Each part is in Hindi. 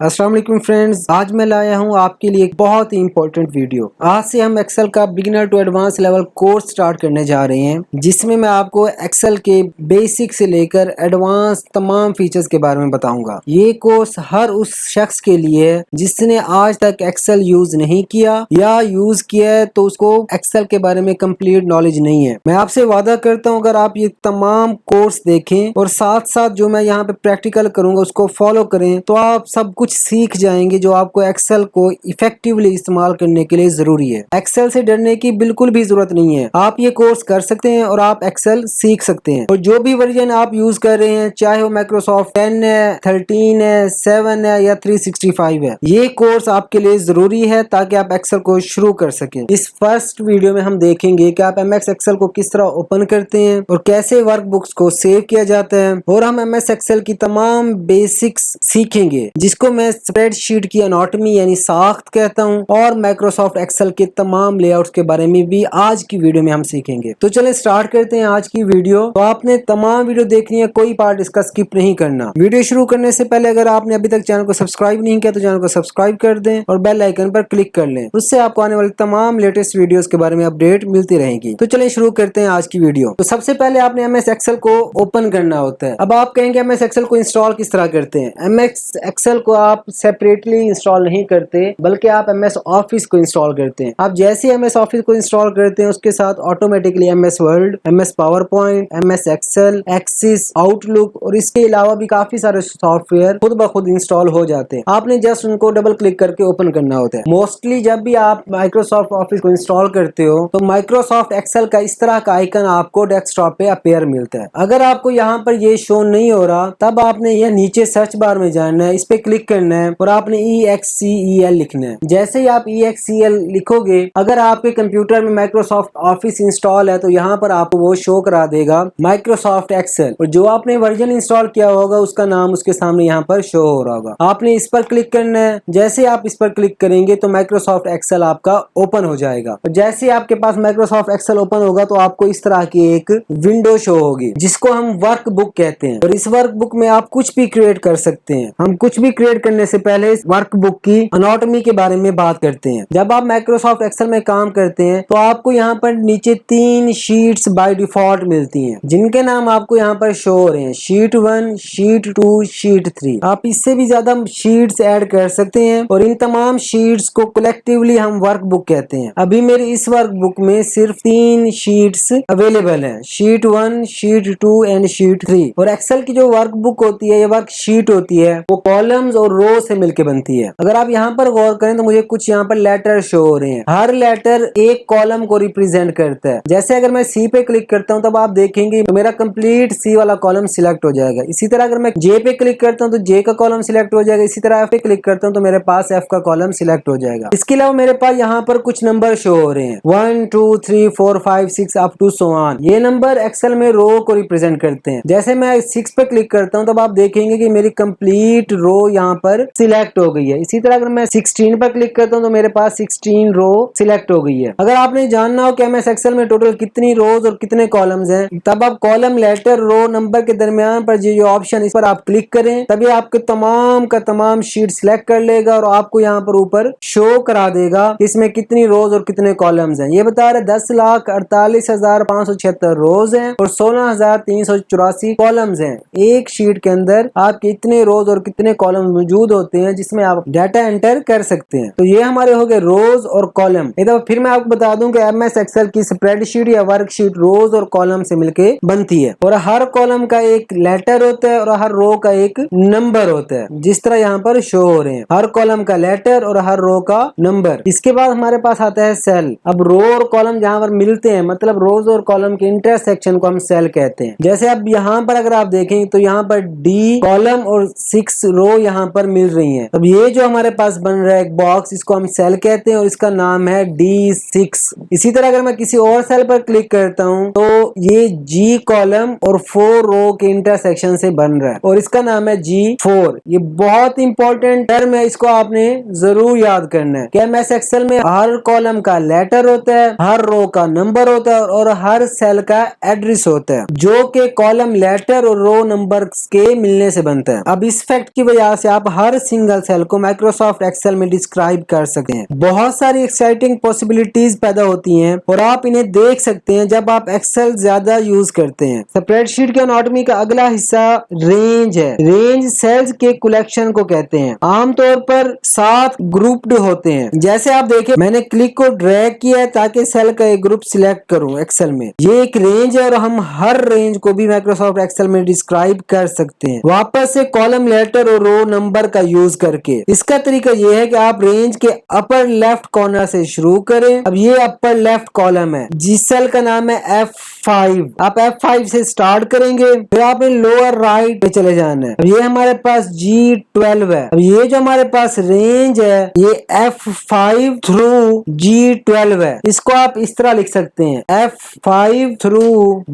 अस्सलाम वालेकुम फ्रेंड्स, आज मैं लाया हूँ आपके लिए एक बहुत ही इंपॉर्टेंट वीडियो। आज से हम एक्सेल का beginner to advance level course start करने जा रहे हैं, जिसमें मैं आपको एक्सेल के बेसिक से लेकर एडवांस तमाम फीचर्स के बारे में बताऊंगा। ये कोर्स हर उस शख्स के लिए है जिसने आज तक एक्सेल यूज नहीं किया या यूज किया है तो उसको एक्सेल के बारे में कंप्लीट नॉलेज नहीं है। मैं आपसे वादा करता हूँ, अगर आप ये तमाम कोर्स देखें और साथ साथ जो मैं यहाँ पे प्रैक्टिकल करूंगा उसको फॉलो करें तो आप सब कुछ सीख जाएंगे जो आपको एक्सेल को इफेक्टिवली इस्तेमाल करने के लिए जरूरी है। एक्सेल से डरने की बिल्कुल भी जरूरत नहीं है, आप ये कोर्स कर सकते हैं और आप एक्सेल सीख सकते हैं। और जो भी वर्जन आप यूज कर रहे हैं, चाहे वो माइक्रोसॉफ्ट 10 है, 13 है, 7 है या 365 है, ये कोर्स आपके लिए जरूरी है ताकि आप एक्सेल को शुरू कर सकें। इस फर्स्ट वीडियो में हम देखेंगे कि आप एमएस एक्सेल को किस तरह ओपन करते हैं और कैसे वर्कबुक्स को सेव किया जाता है, और हम एमएस एक्सेल की तमाम बेसिक्स सीखेंगे जिसको मैं स्प्रेडशीट की एनाटॉमी यानी साख्त कहता हूं, और माइक्रोसॉफ्ट एक्सेल के तमाम लेआउट्स के बारे में भी आज की वीडियो में हम सीखेंगे। तो चलें स्टार्ट करते हैं आज की वीडियो। तो आपने तमाम वीडियो देखनी है, कोई पार्ट इसका स्किप नहीं करना। वीडियो शुरू करने से पहले अगर आपने अभी तक चैनल को सब्सक्राइब नहीं किया तो चैनल को सब्सक्राइब कर दें और बेल आइकन पर क्लिक कर लें, उससे आपको आने वाली तमाम लेटेस्ट वीडियोस के बारे में अपडेट मिलती रहेगी। तो चलें शुरू करते हैं आज की वीडियो। तो सबसे पहले आपने एमएस एक्सेल को ओपन करना होता है। अब आप कहेंगे एमएस एक्सेल को इंस्टॉल किस तरह करते हैं। एमएस एक्सेल को आप सेपरेटली इंस्टॉल नहीं करते, बल्कि आप एमएस ऑफिस को इंस्टॉल करते हैं। आप जैसे एमएस ऑफिस को इंस्टॉल करते हैं उसके साथ automatically MS Word, MS PowerPoint, MS Excel, Access, Outlook और इसके अलावा भी काफी सारे सॉफ्टवेयर खुद ब खुद इंस्टॉल हो जाते हैं। आपने जस्ट उनको डबल क्लिक करके ओपन करना होता है। मोस्टली जब भी आप माइक्रोसॉफ्ट ऑफिस को इंस्टॉल करते हो तो माइक्रोसॉफ्ट एक्सेल का इस तरह का आइकन आपको डेस्कटॉप पे अपीयर मिलता है। अगर आपको यहाँ पर ये शो नहीं हो रहा तब आपने यह नीचे सर्च बार में जाना है, इस पे क्लिक करना है और आपने EXCEL लिखना है। जैसे ही आप EXCEL लिखोगे, अगर आपके कंप्यूटर में माइक्रोसॉफ्ट ऑफिस इंस्टॉल है तो यहाँ पर आपको वो शो करा देगा माइक्रोसॉफ्ट एक्सेल, और जो आपने वर्जन इंस्टॉल किया होगा उसका नाम उसके सामने यहाँ पर शो हो रहा होगा। आपने इस पर क्लिक करना है। जैसे आप इस पर क्लिक करेंगे तो माइक्रोसॉफ्ट एक्सेल आपका ओपन हो जाएगा, और जैसे ही आपके पास माइक्रोसॉफ्ट एक्सेल ओपन होगा तो आपको इस तरह की एक विंडो शो होगी जिसको हम वर्क बुक कहते हैं। और इस वर्क बुक में आप कुछ भी क्रिएट कर सकते हैं। हम कुछ भी क्रिएट करने से पहले इस वर्क बुक की एनाटॉमी के बारे में बात करते हैं। जब आप माइक्रोसॉफ्ट एक्सेल में काम करते हैं तो आपको यहाँ पर नीचे 3 शीट्स बाय डिफॉल्ट मिलती हैं, जिनके नाम आपको यहाँ पर शो हो रहे हैं, शीट 1, शीट 2, शीट 3। आप इससे भी ज्यादा शीट्स ऐड कर सकते हैं और इन तमाम शीट्स को कलेक्टिवली हम वर्क बुक कहते हैं। अभी मेरे इस वर्क बुक में सिर्फ 3 शीट्स अवेलेबल हैं, शीट 1, शीट 2 एंड शीट 3। और एक्सेल की जो वर्क बुक होती है, ये वर्क शीट होती है, वो कॉलम्स और रो से मिलकर बनती है। अगर आप यहाँ पर गौर करें तो मुझे कुछ यहाँ पर लेटर शो हो रहे हैं। हर लेटर एक कॉलम को रिप्रेजेंट करता है। जैसे अगर मैं सी पे क्लिक करता हूँ तब आप देखेंगे तो मेरा कंप्लीट सी वाला कॉलम सिलेक्ट हो जाएगा। इसी तरह अगर मैं जे पे क्लिक करता हूँ तो जे का कॉलम सिलेक्ट हो जाएगा। इसी तरह एफ पे क्लिक करता हूँ तो मेरे पास एफ का कॉलम सिलेक्ट हो जाएगा। इसके अलावा मेरे पास यहाँ पर कुछ नंबर शो हो रहे हैं, 1 2 3 4 5 6 अप टू सो ऑन। ये नंबर एक्सेल में रो को रिप्रेजेंट करते हैं। जैसे मैं 6 पे क्लिक करता हूँ तब आप देखेंगे कि मेरी कंप्लीट रो यहाँ पर सिलेक्ट हो गई है। इसी तरह अगर मैं 16 पर क्लिक करता हूँ तो मेरे पास 16 रो सिलेक्ट हो गई है। अगर आपने जानना हो कि एमएस एक्सेल में टोटल कितनी रोज और कितने कॉलम्स हैं, तब आप कॉलम, लेटर, रो, नंबर के दरमियान पर जो ऑप्शन, इस पर आप क्लिक करें, तभी आपके तमाम का तमाम शीट सिलेक्ट कर लेगा और आपको यहाँ पर ऊपर शो करा देगा इसमें कितनी रोज और कितने कॉलम्स हैं। ये बता रहे 10,48,576 रोज हैं और 16,384 कॉलम्स हैं। एक शीट के अंदर आपके इतने रोज और कितने कॉलम मौजूद होते हैं जिसमें आप डाटा एंटर कर सकते हैं। तो ये हमारे हो गए रोज और कॉलम। एक दफा फिर मैं आपको बता दूं कि एमएस एक्सेल की स्प्रेडशीट या वर्कशीट रोज और कॉलम से मिलके बनती है, और हर कॉलम का एक लेटर होता है और हर रो का एक नंबर होता है, जिस तरह यहाँ पर शो हो रहे हैं, हर कॉलम का लेटर और हर रो का नंबर। इसके बाद हमारे पास आता है सेल। अब रो और कॉलम जहाँ पर मिलते हैं, मतलब रोज और कॉलम के इंटरसेक्शन को हम सेल कहते हैं। जैसे अब यहाँ पर अगर आप देखें तो यहाँ पर डी कॉलम और 6 रो यहाँ पर मिल रही हैं। अब ये जो हमारे पास बन रहा है एक बॉक्स, इसको हम सेल कहते हैं और इसका नाम है D6। इसी तरह अगर मैं किसी और सेल पर क्लिक करता हूँ तो ये G कॉलम और 4 रो के इंटरसेक्शन से बन रहा है और इसका नाम है G4। ये बहुत इंपॉर्टेंट टर्म है, इसको आपने जरूर याद करना है कि एमएस एक्सेल में हर कॉलम का लेटर होता है, हर रो का नंबर होता है और हर सेल का एड्रेस होता है, जो कि कॉलम, लेटर और रो नंबर के मिलने से बनता है। अब इस फैक्ट की वजह से आप हर सिंगल सेल को माइक्रोसॉफ्ट एक्सेल में डिस्क्राइब कर सकते हैं। बहुत सारी एक्साइटिंग पॉसिबिलिटीज पैदा होती हैं और आप इन्हें देख सकते हैं जब आप एक्सेल ज्यादा यूज करते हैं। स्प्रेडशीट के एनाटॉमी का अगला हिस्सा रेंज है। रेंज सेल्स के कलेक्शन को कहते हैं। आमतौर पर 7 ग्रुप्ड होते हैं। जैसे आप देखें, मैंने क्लिक को ड्रैग किया है ताकि सेल का एक ग्रुप सिलेक्ट करूं एक्सेल में। ये एक रेंज है और हम हर रेंज को भी माइक्रोसॉफ्ट एक्सेल में डिस्क्राइब कर सकते हैं वापस से कॉलम, लेटर और रो नंबर का यूज करके। इसका तरीका ये है कि आप रेंज के अपर लेफ्ट कॉर्नर से शुरू करें। अब ये अपर लेफ्ट कॉलम है जिस सेल का नाम है F5। आप F5 से स्टार्ट करेंगे, फिर आप लोअर राइट पे चले जाना है। अब ये हमारे पास G12 है। अब ये जो हमारे पास रेंज है ये F5 थ्रू G12 है। इसको आप इस तरह लिख सकते हैं, F5 थ्रू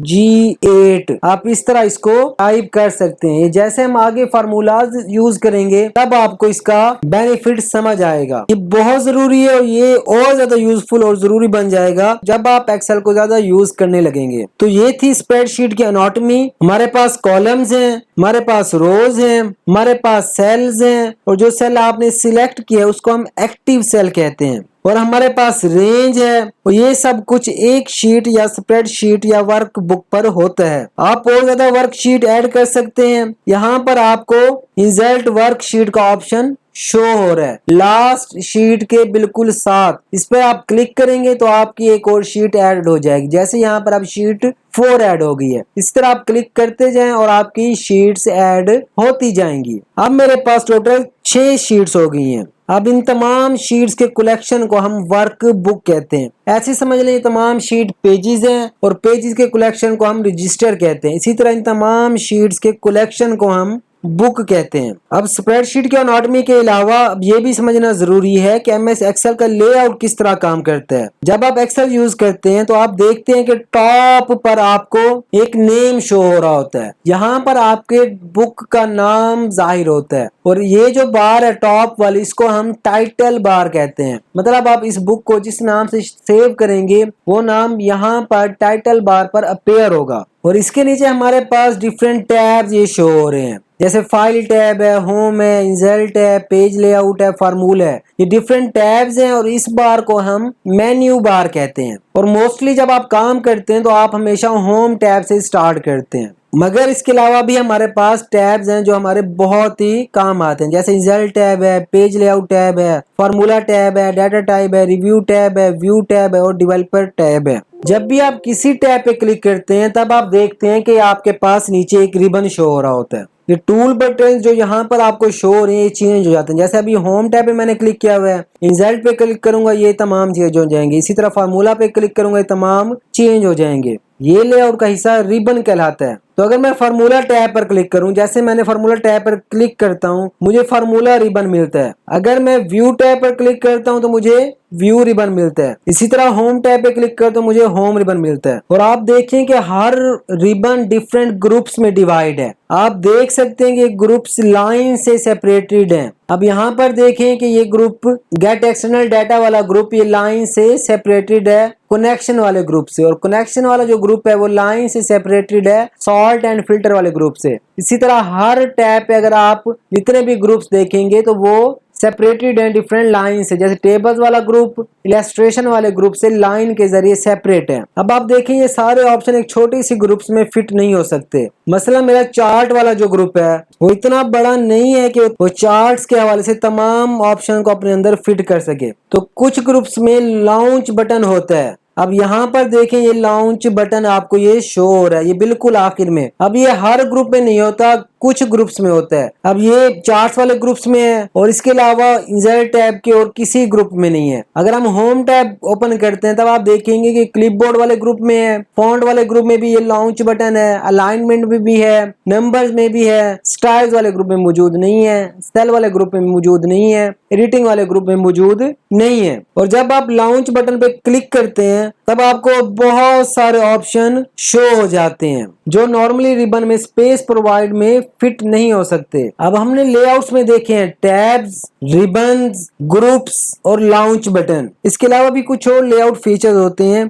G8। आप इस तरह इसको टाइप कर सकते हैं। जैसे हम आगे फार्मूलाज यूज करेंगे तब आपको इसका बेनिफिट समझ आएगा। ये बहुत जरूरी है और ये और ज्यादा यूजफुल और जरूरी बन जाएगा जब आप एक्सेल को ज्यादा यूज करने लगेंगे। तो ये थी स्प्रेडशीट की एनाटॉमी। हमारे पास कॉलम्स हैं, हमारे पास रोज हैं, हमारे पास सेल्स हैं और जो सेल आपने सिलेक्ट किया है उसको हम एक्टिव सेल कहते हैं। और हमारे पास रेंज है और ये सब कुछ एक शीट या स्प्रेडशीट या वर्क बुक पर होता है। आप और ज्यादा वर्कशीट ऐड कर सकते हैं। यहाँ पर आपको इंसर्ट वर्कशीट का ऑप्शन शो हो रहा है लास्ट शीट के बिल्कुल साथ। इस पर आप क्लिक करेंगे तो आपकी एक और शीट ऐड हो जाएगी। जैसे यहाँ पर अब शीट 4 ऐड हो गई है, इस तरह आप क्लिक करते जाएं और आपकी शीट्स ऐड होती जाएंगी। अब मेरे पास टोटल 6 शीट्स हो गई हैं। अब इन तमाम शीट्स के कलेक्शन को हम वर्क बुक कहते हैं। ऐसे समझ लें, तमाम शीट पेजेस हैं और पेजेस के कलेक्शन को हम रजिस्टर कहते हैं। इसी तरह इन तमाम शीट्स के कलेक्शन को हम बुक कहते हैं। अब स्प्रेडशीट के एनाटॉमी के अलावा अब ये भी समझना जरूरी है कि एमएस एक्सेल का लेआउट किस तरह काम करता है। जब आप एक्सेल यूज करते हैं तो आप देखते हैं कि टॉप पर आपको एक नेम शो हो रहा होता है। यहाँ पर आपके बुक का नाम जाहिर होता है और ये जो बार है टॉप वाली, इसको हम टाइटल बार कहते हैं। मतलब आप इस बुक को जिस नाम से सेव करेंगे वो नाम यहाँ पर टाइटल बार पर अपेयर होगा। और इसके नीचे हमारे पास डिफरेंट टैब्स ये शो हो रहे हैं। जैसे फाइल टैब है, होम है, इंसर्ट है, पेज लेआउट है, फार्मूला है। ये डिफरेंट टैब्स हैं और इस बार को हम मेन्यू बार कहते हैं। और मोस्टली जब आप काम करते हैं तो आप हमेशा होम टैब से स्टार्ट करते हैं। मगर इसके अलावा भी हमारे पास टैब्स हैं जो हमारे बहुत ही काम आते हैं। जैसे इंसर्ट टैब है, पेज लेआउट टैब है, फार्मूला टैब है, डाटा टाइप है, रिव्यू टैब है, व्यू टैब है और डेवलपर टैब है। जब भी आप किसी टैब पे क्लिक करते हैं तब आप देखते हैं कि आपके पास नीचे एक रिबन शो हो रहा होता है। ये टूल बटन जो यहाँ पर आपको शो हो रहे हैं ये चेंज हो जाते हैं। जैसे अभी होम टैब पे मैंने क्लिक किया हुआ है, इंसर्ट पे क्लिक करूंगा ये तमाम चेंज हो जाएंगे। इसी तरह फार्मूला पे क्लिक करूंगा ये तमाम चेंज हो जाएंगे। ये लेआउट का हिस्सा रिबन कहलाता है। तो अगर मैं फार्मूला टैब पर क्लिक करूं, जैसे मैंने फार्मूला टैब पर क्लिक करता हूं मुझे फार्मूला रिबन मिलता है। अगर मैं व्यू टैब पर क्लिक करता हूं तो मुझे व्यू रिबन मिलता है। इसी तरह होम टैब पे क्लिक कर तो मुझे होम रिबन मिलता है। और आप देखें कि हर रिबन डिफरेंट ग्रुप्स में डिवाइड है। आप देख सकते हैं कि ग्रुप्स लाइन से सेपरेटेड हैं। अब यहाँ पर देखें कि ये ग्रुप गेट एक्सटर्नल डाटा वाला ग्रुप ये लाइन से सेपरेटेड है कनेक्शन वाले ग्रुप से, और कनेक्शन वाला जो ग्रुप है वो लाइन से सेपरेटेड है सॉर्ट एंड फिल्टर वाले ग्रुप से। इसी तरह हर टैब पे अगर आप जितने भी ग्रुप्स देखेंगे तो वो सेपरेटेड है डिफरेंट लाइन से। जैसे टेबल्स वाला ग्रुप इलस्ट्रेशन वाले ग्रुप से लाइन के जरिए सेपरेट है। अब आप देखें ये सारे ऑप्शन एक छोटी सी ग्रुप्स में फिट नहीं हो सकते। मसला मेरा चार्ट वाला जो ग्रुप है वो इतना बड़ा नहीं है कि वो चार्ट्स के हवाले से तमाम ऑप्शन को अपने अंदर फिट कर सके। तो कुछ ग्रुप्स में लॉन्च बटन होता है। अब यहाँ पर देखें ये लॉन्च बटन आपको ये शो हो रहा है, ये बिल्कुल आखिर में। अब ये हर ग्रुप में नहीं होता, कुछ ग्रुप्स में होता है। अब ये चार्ट्स वाले ग्रुप्स में है और इसके अलावा इंसर्ट टैब के और किसी ग्रुप में नहीं है। अगर हम होम टैब ओपन करते हैं तब आप देखेंगे कि क्लिपबोर्ड वाले ग्रुप में है, फॉन्ट वाले ग्रुप में भी ये लॉन्च बटन है, अलाइनमेंट में भी है, नंबर्स में भी है, स्टाइल्स वाले ग्रुप में मौजूद नहीं है, सेल वाले ग्रुप में मौजूद नहीं है, एडिटिंग वाले ग्रुप में मौजूद नहीं है। और जब आप लॉन्च बटन पे क्लिक करते हैं तब आपको बहुत सारे ऑप्शन शो हो जाते हैं जो नॉर्मली रिबन में स्पेस प्रोवाइड में फिट नहीं हो सकते। अब हमने लेआउट्स में देखे हैं टैब्स, रिबन्स, ग्रुप्स और लॉन्च बटन। इसके अलावा भी कुछ और लेआउट फीचर्स होते हैं